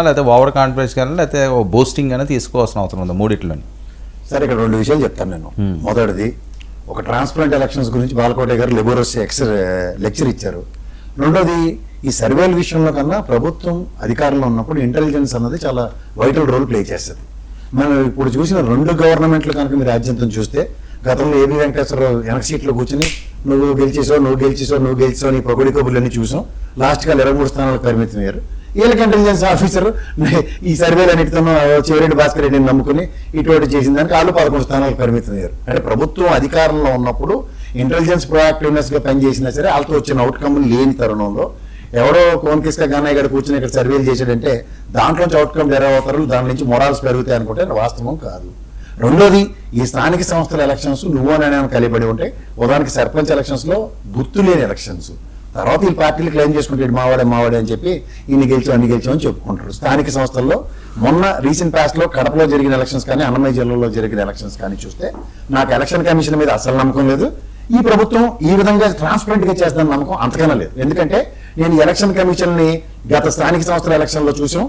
లేకపోతే over confidence కానీ లేకపోతే బూస్టింగ్ కానీ తీసుకోవాల్సిన అవసరం ఉంది మూడిట్లోని. సరే, ఇక్కడ రెండు విషయాలు చెప్తాను నేను. మొదటిది, ఒక ట్రాన్స్పరెంట్ ఎలక్షన్స్ గురించి బాలకోట గారు లెబోరస్ లెక్చర్ ఇచ్చారు. రెండోది, ఈ సర్వేల విషయంలో కన్నా ప్రభుత్వం అధికారంలో ఉన్నప్పుడు ఇంటెలిజెన్స్ అన్నది చాలా వైటల్ రోల్ ప్లే చేస్తుంది. మనం ఇప్పుడు చూసిన రెండు గవర్నమెంట్లు కనుక మీరు రాజ్యాంగం చూస్తే, గతంలో ఏబి వెంకటేశ్వరరావు వెనక సీట్లో కూర్చొని నువ్వు గెలిచేసావు నీ పొగడి కబుర్లన్నీ చూసాం. లాస్ట్గా 23 స్థానాలకు పరిమితం అయ్యారు. వీళ్ళకి ఇంటెలిజెన్స్ ఆఫీసర్ ఈ సర్వేలు అన్నిటితోనూ చెవిరెడ్డి భాస్కర్ రెడ్డిని నమ్ముకుని ఇటువంటి చేసిన దానికి వాళ్ళు 11 స్థానాలకు పరిమితం అయ్యారు. అంటే ప్రభుత్వం అధికారంలో ఉన్నప్పుడు ఇంటెలిజెన్స్ ప్రొయాక్టివ్నెస్ గా పనిచేసినా సరే వాళ్ళతో వచ్చిన అవుట్కమ్ లేని తరుణంలో ఎవడో కోన్కిస్కా గన్నయ్య గారు కూర్చొని ఇక్కడ సర్వేలు చేశాడంటే దాంట్లోంచి అవుట్కమ్ డెరైవ్ అవుతారు, దాని నుంచి మొరాల్స్ పెరుగుతాయి అనుకుంటే వాస్తవం కాదు. రెండోది, ఈ స్థానిక సంస్థల ఎలక్షన్స్ నువ్వు నేను కలిపడి ఉంటే ఉదాహరణకి సర్పంచ్ ఎలక్షన్స్ లో గుర్తు లేని ఎలక్షన్స్. తర్వాత ఈ పార్టీలు క్లెయిమ్ చేసుకుంటాడు మావాడే అని చెప్పి ఇన్ని గెలిచాం అని చెప్పుకుంటారు. స్థానిక సంస్థల్లో మొన్న రీసెంట్ పాస్ట్ లో కడపలో జరిగిన ఎలక్షన్స్ కానీ అన్నమయ్య జిల్లాలో జరిగిన ఎలక్షన్స్ కానీ చూస్తే నాకు ఎలక్షన్ కమిషన్ మీద అసలు నమ్మకం లేదు. ఈ ప్రభుత్వం ఈ విధంగా ట్రాన్స్పరెంట్ గా చేస్తుందని నమ్మకం అంతకన్నా లేదు. ఎందుకంటే నేను ఎలక్షన్ కమిషన్ ని గత స్థానిక సంస్థల ఎలక్షన్ లో చూసాం.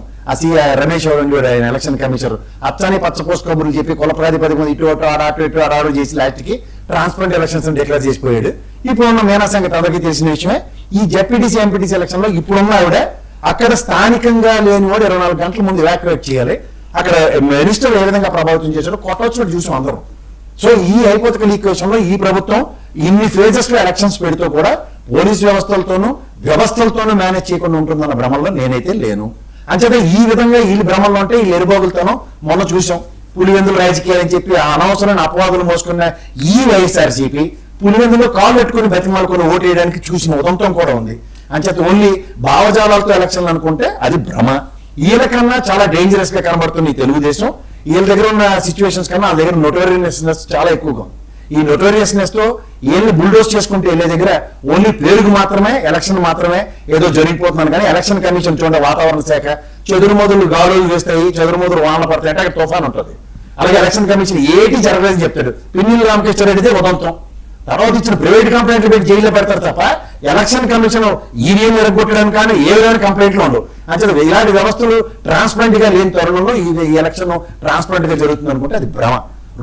రమేష్ ఆయన ఎలక్షన్ కమిషనర్ అచ్చాని పచ్చపోసు కబుర్లు చెప్పి కుల ప్రాతిపదిక ఇటు ఆడాడు చేసి లాస్ట్ కి ట్రాన్స్పరెంట్ ఎలక్షన్స్ డిక్లేర్ చేసిపోయాడు. ఇప్పుడు ఉన్న మేనా సంగతి అందరికీ తెలిసిన విషయమే. ఈ జెడ్పీటీసీ ఎంపీటీసీ ఎలక్షన్ లో ఇప్పుడున్న ఆవిడ అక్కడ స్థానికంగా లేని వాడు 24 గంటల ముందు ఎవాక్యువేట్ చేయాలి. అక్కడ మినిస్టర్ ఏ విధంగా ప్రభావితం చేశాడో కొట్టొచ్చు చూసాం అందరం. సో ఈ హైపోథెటికల్ ఈక్వేషన్ లో ఈ ప్రభుత్వం ఇన్ని ఫేజెస్ లో ఎలక్షన్స్ పెడుతూ కూడా పోలీసు వ్యవస్థలతోనూ మేనేజ్ చేయకుండా ఉంటుందన్న భ్రమంలో నేనైతే లేను. అంచేత ఈ విధంగా వీళ్ళు భ్రమంలో ఉంటే వీళ్ళు ఎరుబోగులతోనూ మొన్న చూసాం పులివెందులు రాజకీయాలని చెప్పి అనవసరమైన అపవాదులు మోసుకున్న ఈ వైఎస్ఆర్సీపీ పులివెందులో కాలు పెట్టుకుని బతిమాలుకుని ఓటు వేయడానికి చూసిన ఉదంతం కూడా ఉంది. అంచేత ఓన్లీ భావజాలాలతో ఎలక్షన్లు అనుకుంటే అది భ్రమ. వీళ్ళకన్నా చాలా డేంజరస్ గా కనబడుతుంది ఈ తెలుగుదేశం. వీళ్ళ దగ్గర ఉన్న సిచ్యువేషన్స్ కన్నా వాళ్ళ దగ్గర నోటోరియస్నెస్ చాలా ఎక్కువగా ఉంది. ఈ నోటోరియస్నెస్ తో వీళ్ళని బుల్డోస్ చేసుకుంటే వెళ్ళే దగ్గర ఓన్లీ పేరుకు మాత్రమే ఎలక్షన్ మాత్రమే ఏదో జరిగిపోతున్నాను కానీ ఎలక్షన్ కమిషన్ చూడండి వాతావరణ శాఖ చెదురుమోదులు గాలులు వేస్తాయి, చెదురుమోదులు వానలు పడతాయి అంటే అక్కడ తుఫాన్ ఉంటుంది. అలాగే ఎలక్షన్ కమిషన్ ఏటి జరగలేదని చెప్తాడు. పిన్నెల్లి రామకృష్ణారెడ్డిదే ఉదంతం. తర్వాత ఇచ్చిన ప్రైవేట్ కంప్లైంట్లు పెట్టి జైల్లో పెడతారు తప్ప ఎలక్షన్ కమిషన్ ఈవీఎం ఎరగొట్టడానికి కానీ ఏ విధమైన కంప్లైంట్లు ఉండవు. అంటే ఇలాంటి వ్యవస్థలు ట్రాన్స్పరెంట్ గా లేని తరుణంలో ఈ ఎలక్షన్ ట్రాన్స్పరెంట్ గా జరుగుతుంది అనుకుంటే అది భ్రమ.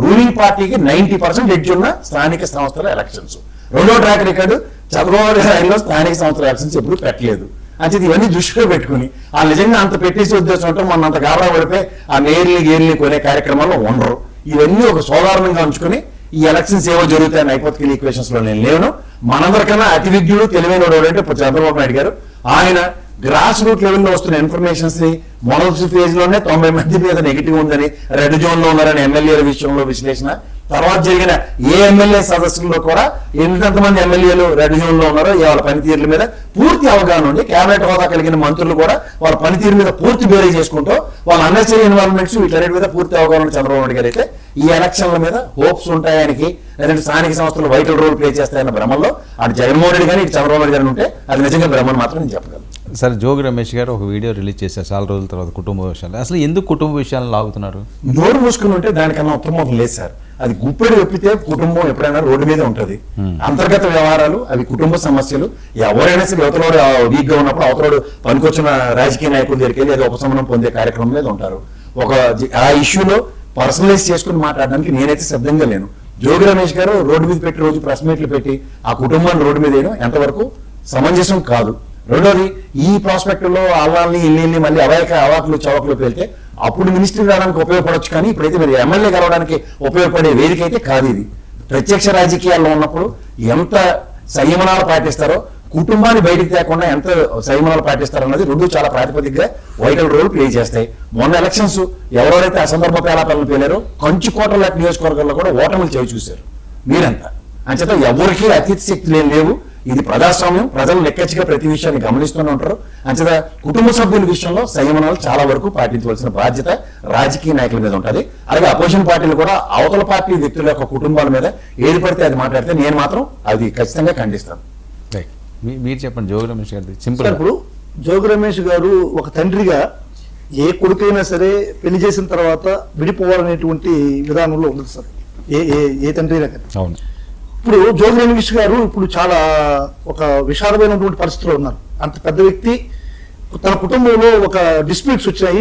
రూలింగ్ పార్టీకి 90% ఎడ్జ్ ఉన్న స్థానిక సంస్థల ఎలక్షన్స్. రెండో ట్రాక్ రికార్డు చంద్రబాబు నాయుడులో స్థానిక సంస్థల ఎలక్షన్స్ ఎప్పుడు పెట్టలేదు. అంటే ఇవన్నీ దృష్టిలో పెట్టుకుని ఆ నిజంగా అంత పెట్టేసి ఉద్దేశం ఉంటే మొన్న అంత గాబరా పడిపోయి ఆ మేర్లు కొనే కార్యక్రమాల్లో ఉండరు. ఇవన్నీ ఒక సాధారణంగా ఉంచుకుని ఈ ఎలక్షన్స్ ఏవో జరుగుతాయని హైపోథెటికల్ ఈక్వేషన్స్ లో నేను లేను. మనందరికన్నా అతి విజ్ఞుడు తెలివైన వాడు అంటే చంద్రబాబు నాయుడు గారు. ఆయన గ్రాస్ రూట్ లెవెల్లో వస్తున్న ఇన్ఫర్మేషన్స్ ని మొదటి ఫేజ్ లోనే 90 మంది మీద నెగిటివ్ ఉందని, రెడ్ జోన్ లో ఉన్నారని ఎమ్మెల్యేల విషయంలో విశ్లేషణ, తర్వాత జరిగిన ఏ ఎమ్మెల్యే సదస్సుల్లో కూడా ఎంతమంది ఎమ్మెల్యేలు రెడ్ జోన్ లో ఉన్నారో వాళ్ళ పనితీరుల మీద పూర్తి అవగాహన ఉంది. కేబినెట్ హోదా కలిగిన మంత్రులు కూడా వాళ్ళ పనితీరు మీద పూర్తి బేరీ చేసుకుంటూ వాళ్ళ అన్నెసరీ ఇన్వాల్వ్మెంట్స్ వీటన్నిటి మీద పూర్తి అవగాహన చంద్రబాబు నాయుడు గారు అయితే ఈ ఎలక్షన్ల మీద హోప్స్ ఉంటాయనికి, లేదంటే స్థానిక సంస్థలు వైటల్ రోల్ ప్లే చేస్తాయన్న భ్రమంలో అటు జగన్మోహన్ రెడ్డి కానీ ఇటు చంద్రబాబు నాయుడు గారు ఉంటే అది నిజంగా భ్రమని మాత్రం నేను చెప్పగలను. సరే, జోగి రమేష్ గారు ఒక వీడియో రిలీజ్ చేశారు చాలా రోజుల తర్వాత కుటుంబ విషయాలు. అసలు ఎందుకు కుటుంబ విషయాలను లాగుతున్నారు? నోరు మూసుకుని ఉంటే దానికన్నా ఉత్తమం లేదు సార్. అది గుప్పెడు వెప్పితే కుటుంబం ఎప్పుడైనా రోడ్డు మీద ఉంటది. అంతర్గత వ్యవహారాలు అవి కుటుంబ సమస్యలు. ఎవరైనా సరే అవతలోడు వీక్ గా ఉన్నప్పుడు అవతలోడు పనికొచ్చిన రాజకీయ నాయకుల దగ్గరికి వెళ్ళి అది ఉపశమనం పొందే కార్యక్రమం మీద ఉంటారు. ఆ ఇష్యూలో పర్సనలైజ్ చేసుకుని మాట్లాడడానికి నేనైతే సిద్ధంగా లేను. జోగి రమేష్ గారు రోడ్డు మీద పెట్టి రోజు ప్రెస్ మీట్లు పెట్టి ఆ కుటుంబాన్ని రోడ్డు మీద వేయడం ఎంతవరకు సమంజసం కాదు. రెండోది, ఈ ప్రాస్పెక్ట్ లో అల్లాల్ని ఇల్లు మళ్ళీ అవాకులు చవకులు వెళ్తే అప్పుడు మినిస్టర్ రావడానికి ఉపయోగపడవచ్చు, కానీ ఇప్పుడైతే మీరు ఎమ్మెల్యే కలవడానికి ఉపయోగపడే వేదిక అయితే కాదు ఇది. ప్రత్యక్ష రాజకీయాల్లో ఉన్నప్పుడు ఎంత సంయమనాలు పాటిస్తారో, కుటుంబాన్ని బయటికి తేకుండా ఎంత సంయమనాలు పాటిస్తారన్నది రెండు చాలా ప్రాతిపదికగా వైటల్ రోల్ ప్లే చేస్తాయి. మొన్న ఎలక్షన్స్ ఎవరెవరైతే అసందర్భ పేలాపాలను పేలారో కంచుకోటల నియోజకవర్గంలో కూడా ఓటములు చేయి చూశారు మీరంతా. అంచేత ఎవరికీ అతీత శక్తులు లేవు. ఇది ప్రజాస్వామ్యం. ప్రజలు లెక్కచ్చిగా ప్రతి విషయాన్ని గమనిస్తూనే ఉంటారు. అంచేత కుటుంబ సభ్యుల విషయంలో సంయమనాలు చాలా వరకు పాటించవలసిన బాధ్యత రాజకీయ నాయకుల మీద ఉంటుంది. అలాగే అపోజిషన్ పార్టీలు కూడా అవతల పార్టీ వ్యక్తుల యొక్క కుటుంబాల మీద ఏది పడితే అది మాట్లాడితే నేను మాత్రం అది ఖచ్చితంగా ఖండిస్తాను. మీరు చెప్పండి జోగి రమేష్ గారి సింపుల్. ఇప్పుడు జోగి రమేష్ గారు ఒక తండ్రిగా ఏ కొడుకైనా సరే పెళ్లి చేసిన తర్వాత విడిపోవాలనేటువంటి విధానంలో ఉండదు సార్, ఏ తండ్రి అయినా కానీ. అవును. ఇప్పుడు జోగి రమేష్ గారు ఇప్పుడు చాలా ఒక విషాదమైనటువంటి పరిస్థితిలో ఉన్నారు. అంత పెద్ద వ్యక్తి తన కుటుంబంలో ఒక డిస్ప్యూట్స్ వచ్చాయి.